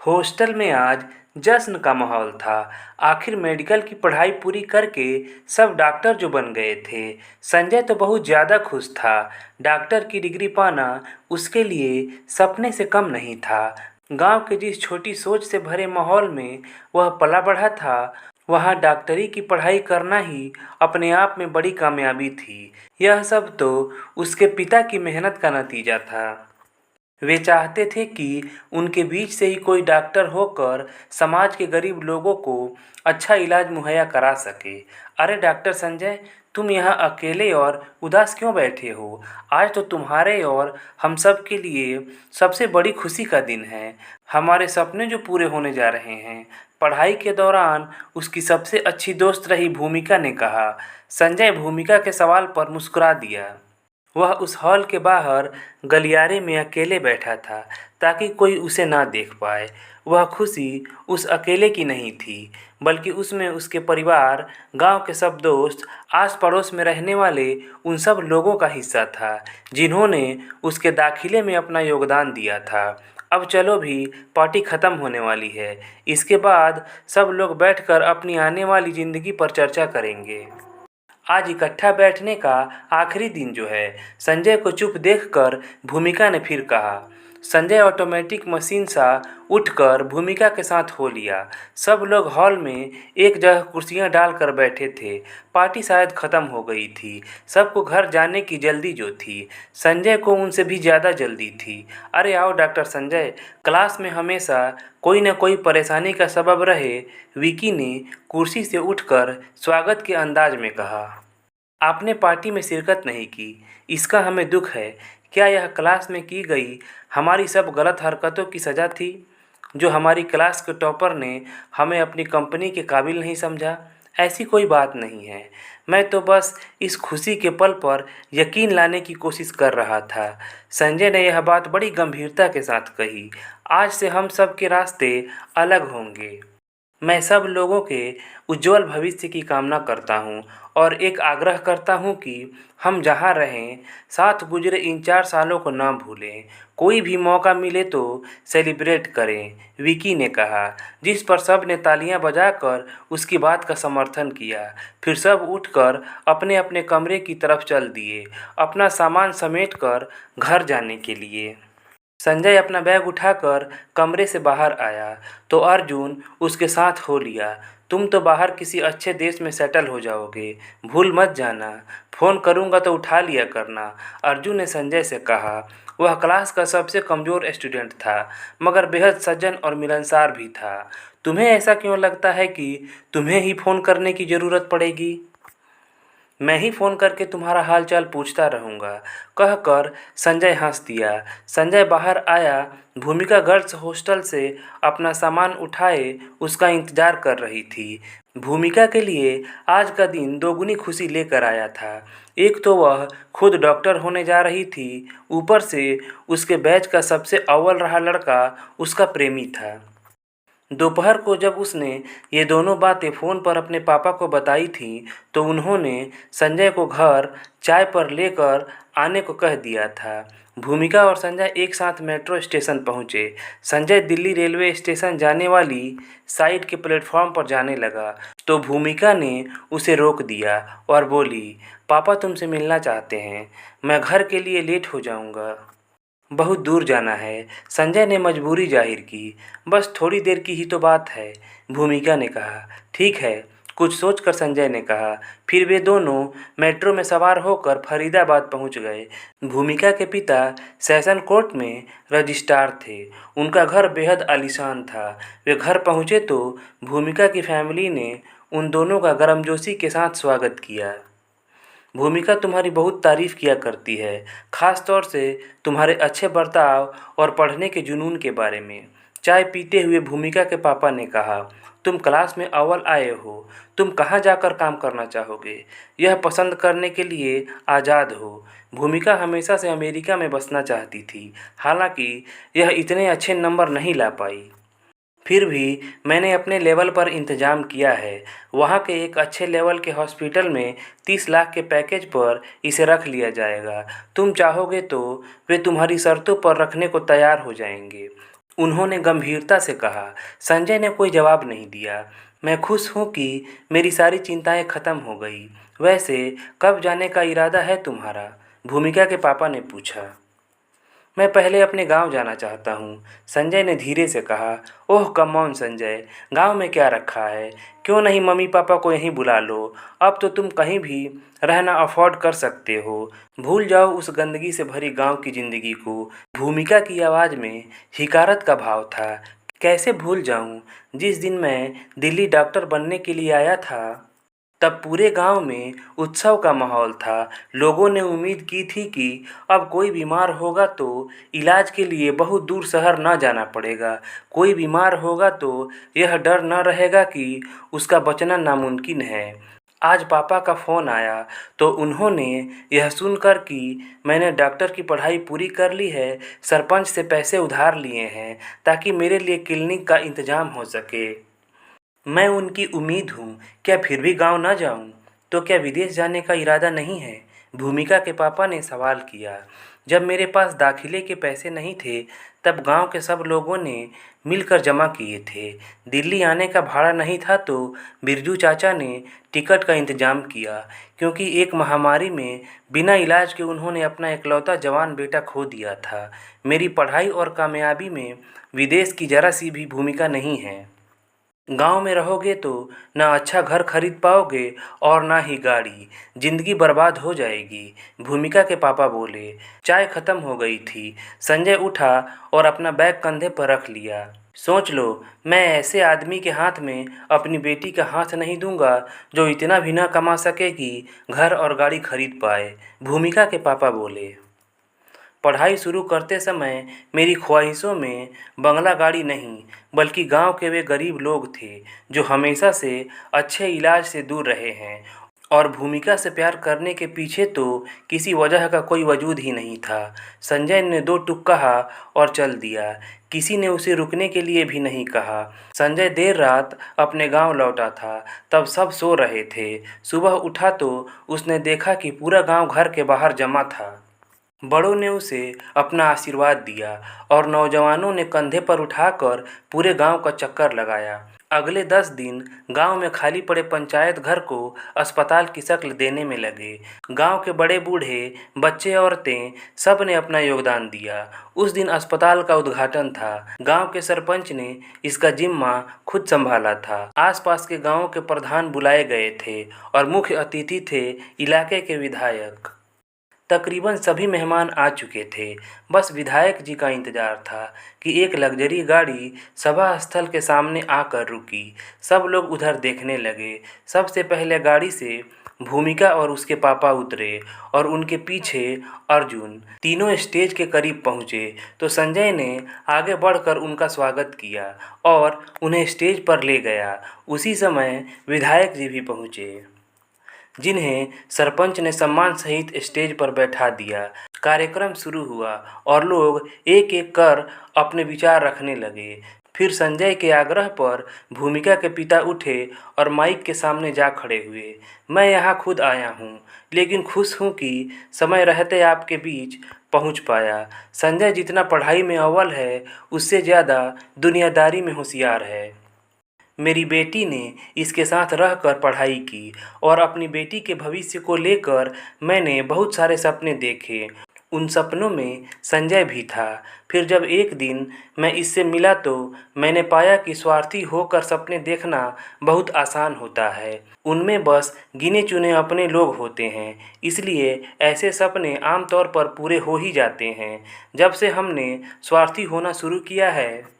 Hostel में आज जश्न का माहौल था। आखिर मेडिकल की पढ़ाई पूरी करके सब डॉक्टर जो बन गए थे। संजय तो बहुत ज़्यादा खुश था। डॉक्टर की डिग्री पाना उसके लिए सपने से कम नहीं था। गांव के जिस छोटी सोच से भरे माहौल में वह पला बढ़ा था, वहाँ डॉक्टरी की पढ़ाई करना ही अपने आप में बड़ी कामयाबी थी। यह सब तो उसके पिता की मेहनत का नतीजा था। वे चाहते थे कि उनके बीच से ही कोई डॉक्टर होकर समाज के गरीब लोगों को अच्छा इलाज मुहैया करा सके। अरे डॉक्टर संजय, तुम यहाँ अकेले और उदास क्यों बैठे हो? आज तो तुम्हारे और हम सब के लिए सबसे बड़ी खुशी का दिन है। हमारे सपने जो पूरे होने जा रहे हैं। पढ़ाई के दौरान उसकी सबसे अच्छी दोस्त रही भूमिका ने कहा। संजय भूमिका के सवाल पर मुस्कुरा दिया। वह उस हॉल के बाहर गलियारे में अकेले बैठा था ताकि कोई उसे ना देख पाए। वह खुशी उस अकेले की नहीं थी, बल्कि उसमें उसके परिवार, गांव के सब दोस्त, आस पड़ोस में रहने वाले उन सब लोगों का हिस्सा था जिन्होंने उसके दाखिले में अपना योगदान दिया था। अब चलो भी, पार्टी ख़त्म होने वाली है। इसके बाद सब लोग बैठकर अपनी आने वाली ज़िंदगी पर चर्चा करेंगे। आज इकट्ठा बैठने का आखिरी दिन जो है। संजय को चुप देखकर भूमिका ने फिर कहा। संजय ऑटोमेटिक मशीन सा उठकर भूमिका के साथ हो लिया। सब लोग हॉल में एक जगह कुर्सियां डालकर बैठे थे। पार्टी शायद ख़त्म हो गई थी। सबको घर जाने की जल्दी जो थी, संजय को उनसे भी ज़्यादा जल्दी थी। अरे आओ डॉक्टर संजय, क्लास में हमेशा कोई न कोई परेशानी का सबब रहे, विकी ने कुर्सी से उठकर स्वागत के अंदाज में कहा। आपने पार्टी में शिरकत नहीं की, इसका हमें दुख है। क्या यह क्लास में की गई हमारी सब गलत हरकतों की सज़ा थी, जो हमारी क्लास के टॉपर ने हमें अपनी कंपनी के काबिल नहीं समझा? ऐसी कोई बात नहीं है। मैं तो बस इस खुशी के पल पर यकीन लाने की कोशिश कर रहा था। संजय ने यह बात बड़ी गंभीरता के साथ कही। आज से हम सब के रास्ते अलग होंगे। मैं सब लोगों के उज्जवल भविष्य की कामना करता हूँ और एक आग्रह करता हूँ कि हम जहाँ रहें, साथ गुजरे इन 4 सालों को ना भूलें। कोई भी मौका मिले तो सेलिब्रेट करें, विकी ने कहा, जिस पर सब ने तालियां बजाकर उसकी बात का समर्थन किया। फिर सब उठकर अपने अपने कमरे की तरफ चल दिए, अपना सामान समेटकर घर जाने के लिए। संजय अपना बैग उठाकर कमरे से बाहर आया तो अर्जुन उसके साथ हो लिया। तुम तो बाहर किसी अच्छे देश में सेटल हो जाओगे, भूल मत जाना। फ़ोन करूँगा तो उठा लिया करना, अर्जुन ने संजय से कहा। वह क्लास का सबसे कमज़ोर स्टूडेंट था, मगर बेहद सज्जन और मिलनसार भी था। तुम्हें ऐसा क्यों लगता है कि तुम्हें ही फ़ोन करने की ज़रूरत पड़ेगी? मैं ही फ़ोन करके तुम्हारा हाल चाल पूछता रहूँगा, कहकर संजय हंस दिया। संजय बाहर आया। भूमिका गर्ल्स हॉस्टल से अपना सामान उठाए उसका इंतज़ार कर रही थी। भूमिका के लिए आज का दिन दोगुनी खुशी लेकर आया था। एक तो वह खुद डॉक्टर होने जा रही थी, ऊपर से उसके बैच का सबसे अव्वल रहा लड़का उसका प्रेमी था। दोपहर को जब उसने ये दोनों बातें फ़ोन पर अपने पापा को बताई थीं, तो उन्होंने संजय को घर चाय पर लेकर आने को कह दिया था। भूमिका और संजय एक साथ मेट्रो स्टेशन पहुँचे। संजय दिल्ली रेलवे स्टेशन जाने वाली साइड के प्लेटफॉर्म पर जाने लगा तो भूमिका ने उसे रोक दिया और बोली, पापा तुमसे मिलना चाहते हैं। मैं घर के लिए लेट हो जाऊँगा। बहुत दूर जाना है, संजय ने मजबूरी जाहिर की। बस थोड़ी देर की ही तो बात है, भूमिका ने कहा। ठीक है, कुछ सोचकर संजय ने कहा। फिर वे दोनों मेट्रो में सवार होकर फरीदाबाद पहुंच गए। भूमिका के पिता सेशन कोर्ट में रजिस्ट्रार थे। उनका घर बेहद आलीशान था। वे घर पहुंचे तो भूमिका की फैमिली ने उन दोनों का गर्मजोशी के साथ स्वागत किया। भूमिका तुम्हारी बहुत तारीफ़ किया करती है, ख़ास तौर से तुम्हारे अच्छे बर्ताव और पढ़ने के जुनून के बारे में। चाय पीते हुए भूमिका के पापा ने कहा, तुम क्लास में अव्वल आए हो, तुम कहाँ जाकर काम करना चाहोगे? यह पसंद करने के लिए आज़ाद हो। भूमिका हमेशा से अमेरिका में बसना चाहती थी, हालांकि यह इतने अच्छे नंबर नहीं ला पाई। फिर भी मैंने अपने लेवल पर इंतज़ाम किया है। वहाँ के एक अच्छे लेवल के हॉस्पिटल में 30 लाख के पैकेज पर इसे रख लिया जाएगा। तुम चाहोगे तो वे तुम्हारी शर्तों पर रखने को तैयार हो जाएंगे। उन्होंने गंभीरता से कहा। संजय ने कोई जवाब नहीं दिया। मैं खुश हूँ कि मेरी सारी चिंताएं खत्म हो गई। वैसे कब जाने का इरादा है तुम्हारा? भूमिका के पापा ने पूछा। मैं पहले अपने गांव जाना चाहता हूँ, संजय ने धीरे से कहा। ओह कम ऑन संजय, गांव में क्या रखा है? क्यों नहीं मम्मी पापा को यहीं बुला लो। अब तो तुम कहीं भी रहना अफोर्ड कर सकते हो। भूल जाओ उस गंदगी से भरी गांव की जिंदगी को। भूमिका की आवाज़ में हिकारत का भाव था। कैसे भूल जाऊं? जिस दिन मैं दिल्ली डॉक्टर बनने के लिए आया था तब पूरे गांव में उत्सव का माहौल था। लोगों ने उम्मीद की थी कि अब कोई बीमार होगा तो इलाज के लिए बहुत दूर शहर न जाना पड़ेगा। कोई बीमार होगा तो यह डर न रहेगा कि उसका बचना नामुमकिन है। आज पापा का फ़ोन आया तो उन्होंने यह सुनकर कि मैंने डॉक्टर की पढ़ाई पूरी कर ली है, सरपंच से पैसे उधार लिए हैं ताकि मेरे लिए क्लिनिक का इंतज़ाम हो सके। मैं उनकी उम्मीद हूँ। क्या फिर भी गांव न जाऊँ? तो क्या विदेश जाने का इरादा नहीं है? भूमिका के पापा ने सवाल किया। जब मेरे पास दाखिले के पैसे नहीं थे तब गांव के सब लोगों ने मिलकर जमा किए थे। दिल्ली आने का भाड़ा नहीं था तो बिरजू चाचा ने टिकट का इंतजाम किया, क्योंकि एक महामारी में बिना इलाज के उन्होंने अपना इकलौता जवान बेटा खो दिया था। मेरी पढ़ाई और कामयाबी में विदेश की जरा सी भी भूमिका नहीं है। गांव में रहोगे तो ना अच्छा घर खरीद पाओगे और ना ही गाड़ी। जिंदगी बर्बाद हो जाएगी। भूमिका के पापा बोले। चाय खत्म हो गई थी। संजय उठा और अपना बैग कंधे पर रख लिया। सोच लो, मैं ऐसे आदमी के हाथ में अपनी बेटी का हाथ नहीं दूंगा जो इतना भी ना कमा सके कि घर और गाड़ी खरीद पाए। भूमिका के पापा बोले। पढ़ाई शुरू करते समय मेरी ख्वाहिशों में बंगला गाड़ी नहीं, बल्कि गांव के वे गरीब लोग थे जो हमेशा से अच्छे इलाज से दूर रहे हैं। और भूमिका से प्यार करने के पीछे तो किसी वजह का कोई वजूद ही नहीं था। संजय ने दो टुक कहा और चल दिया। किसी ने उसे रुकने के लिए भी नहीं कहा। संजय देर रात अपने गांव लौटा था। तब सब सो रहे थे। सुबह उठा तो उसने देखा कि पूरा गांव घर के बाहर जमा था। बड़ों ने उसे अपना आशीर्वाद दिया और नौजवानों ने कंधे पर उठाकर पूरे गांव का चक्कर लगाया। अगले 10 दिन गांव में खाली पड़े पंचायत घर को अस्पताल की शक्ल देने में लगे। गांव के बड़े बूढ़े, बच्चे, औरतें सब ने अपना योगदान दिया। उस दिन अस्पताल का उद्घाटन था। गांव के सरपंच ने इसका जिम्मा खुद संभाला था। आसपास के गांवों के प्रधान बुलाए गए थे और मुख्य अतिथि थे इलाके के विधायक। तकरीबन सभी मेहमान आ चुके थे। बस विधायक जी का इंतजार था कि एक लग्जरी गाड़ी सभा स्थल के सामने आकर रुकी। सब लोग उधर देखने लगे। सबसे पहले गाड़ी से भूमिका और उसके पापा उतरे और उनके पीछे अर्जुन। तीनों स्टेज के करीब पहुँचे तो संजय ने आगे बढ़कर उनका स्वागत किया और उन्हें स्टेज पर ले गया। उसी समय विधायक जी भी पहुँचे, जिन्हें सरपंच ने सम्मान सहित स्टेज पर बैठा दिया। कार्यक्रम शुरू हुआ और लोग एक एक कर अपने विचार रखने लगे। फिर संजय के आग्रह पर भूमिका के पिता उठे और माइक के सामने जा खड़े हुए। मैं यहाँ खुद आया हूँ, लेकिन खुश हूँ कि समय रहते आपके बीच पहुँच पाया। संजय जितना पढ़ाई में अव्वल है, उससे ज़्यादा दुनियादारी में होशियार है। मेरी बेटी ने इसके साथ रहकर पढ़ाई की और अपनी बेटी के भविष्य को लेकर मैंने बहुत सारे सपने देखे। उन सपनों में संजय भी था। फिर जब एक दिन मैं इससे मिला तो मैंने पाया कि स्वार्थी होकर सपने देखना बहुत आसान होता है। उनमें बस गिने चुने अपने लोग होते हैं, इसलिए ऐसे सपने आमतौर पर पूरे हो ही जाते हैं। जब से हमने स्वार्थी होना शुरू किया है,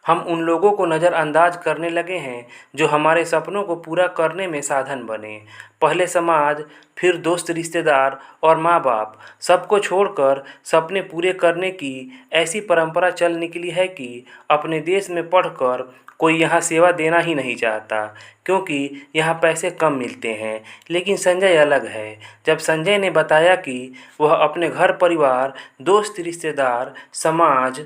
हम उन लोगों को नज़रअंदाज करने लगे हैं जो हमारे सपनों को पूरा करने में साधन बने। पहले समाज, फिर दोस्त, रिश्तेदार और माँ बाप, सबको छोड़कर सपने पूरे करने की ऐसी परंपरा चल निकली है कि अपने देश में पढ़कर कोई यहाँ सेवा देना ही नहीं चाहता, क्योंकि यहाँ पैसे कम मिलते हैं। लेकिन संजय अलग है। जब संजय ने बताया कि वह अपने घर परिवार, दोस्त, रिश्तेदार, समाज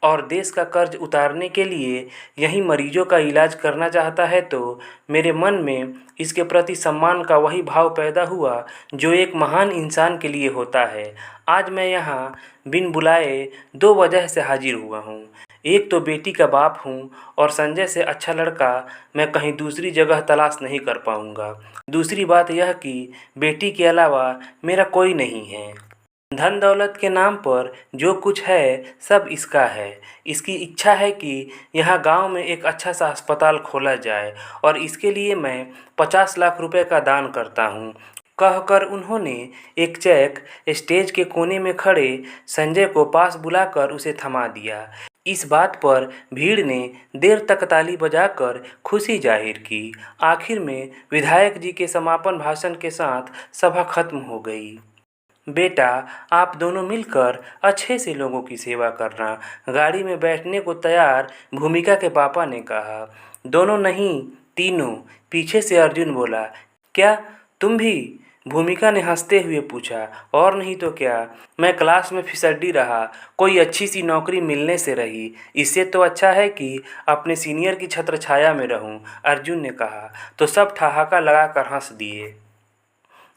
और देश का कर्ज उतारने के लिए यहीं मरीजों का इलाज करना चाहता है तो मेरे मन में इसके प्रति सम्मान का वही भाव पैदा हुआ जो एक महान इंसान के लिए होता है। आज मैं यहाँ बिन बुलाए दो वजह से हाजिर हुआ हूँ। एक तो बेटी का बाप हूँ और संजय से अच्छा लड़का मैं कहीं दूसरी जगह तलाश नहीं कर पाऊँगा। दूसरी बात यह कि बेटी के अलावा मेरा कोई नहीं है। धन दौलत के नाम पर जो कुछ है सब इसका है। इसकी इच्छा है कि यहाँ गांव में एक अच्छा सा अस्पताल खोला जाए और इसके लिए मैं 50 लाख रुपए का दान करता हूँ, कहकर उन्होंने एक चेक स्टेज के कोने में खड़े संजय को पास बुलाकर उसे थमा दिया। इस बात पर भीड़ ने देर तक ताली बजाकर खुशी जाहिर की। आखिर में विधायक जी के समापन भाषण के साथ सभा खत्म हो गई। बेटा, आप दोनों मिलकर अच्छे से लोगों की सेवा करना, गाड़ी में बैठने को तैयार भूमिका के पापा ने कहा। दोनों नहीं, तीनों, पीछे से अर्जुन बोला। क्या तुम भी? भूमिका ने हंसते हुए पूछा। और नहीं तो क्या, मैं क्लास में फिसड्डी रहा, कोई अच्छी सी नौकरी मिलने से रही। इससे तो अच्छा है कि अपने सीनियर की छत्र छाया में रहूं, अर्जुन ने कहा। तो सब ठहाका लगाकर हंस दिए।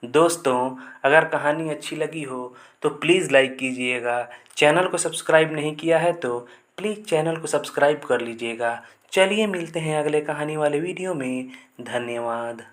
दोस्तों, अगर कहानी अच्छी लगी हो तो प्लीज़ लाइक कीजिएगा। चैनल को सब्सक्राइब नहीं किया है तो प्लीज़ चैनल को सब्सक्राइब कर लीजिएगा। चलिए मिलते हैं अगले कहानी वाले वीडियो में। धन्यवाद।